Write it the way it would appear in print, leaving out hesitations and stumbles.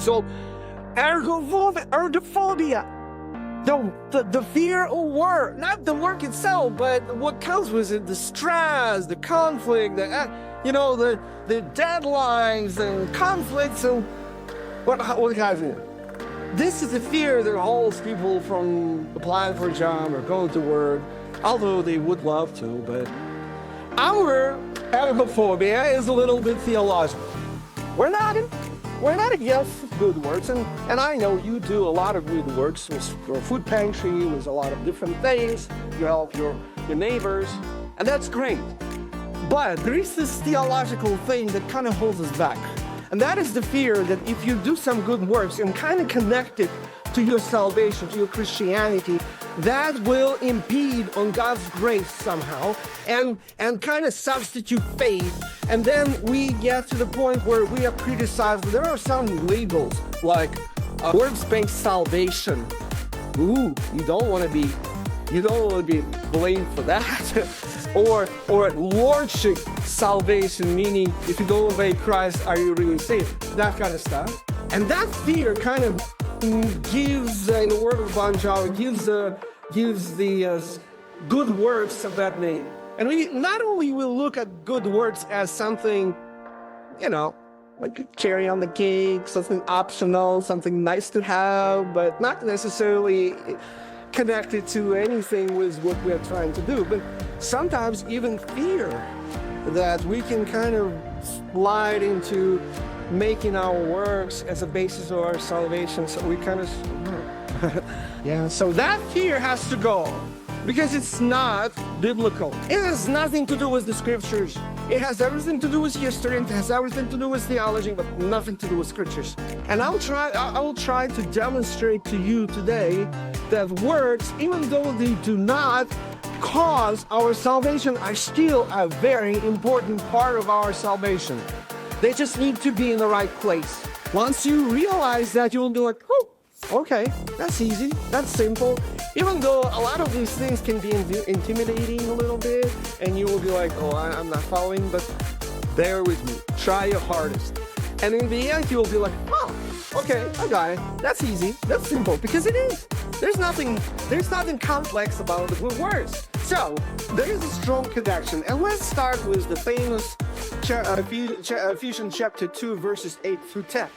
So, ergophobia. The fear of work, not the work itself, but what comes with it, the stress, the conflict, the deadlines and conflicts and what have you. This is the fear that holds people from applying for a job or going to work, although they would love to, but our ergophobia is a little bit theological. We're not against good works, and I know you do a lot of good works with your food pantry, with a lot of different things. You help your neighbors, and that's great. But there is this theological thing that kind of holds us back. And that is the fear that if you do some good works and kind of connect it to your salvation, to your Christianity, that will impede on God's grace somehow and kind of substitute faith. And then we get to the point where we are criticized. There are some labels like works-based salvation. Ooh, you don't want to be blamed for that. or lordship salvation, meaning if you don't obey Christ, are you really saved? That kind of stuff. And that fear kind of gives, in the word of Bon Jovi, gives the good works of that name. And we not only will look at good works as something, like cherry on the cake, something optional, something nice to have, but not necessarily connected to anything with what we're trying to do. But sometimes even fear that we can kind of slide into making our works as a basis of our salvation. So we kind of, so that fear has to go because it's not biblical. It has nothing to do with the scriptures. It has everything to do with history, and it has everything to do with theology, but nothing to do with scriptures. And I will try to demonstrate to you today that works, even though they do not cause our salvation, are still a very important part of our salvation. They just need to be in the right place. Once you realize that, you will be like, oh, okay, that's easy, that's simple. Even though a lot of these things can be intimidating a little bit, and you will be like, oh, I'm not following, but bear with me, try your hardest. And in the end, you will be like, oh, okay, I got it. That's easy, that's simple, because it is. There's nothing complex about the good words. So, there is a strong connection. And let's start with the famous Ephesians chapter 2, verses 8 through 10.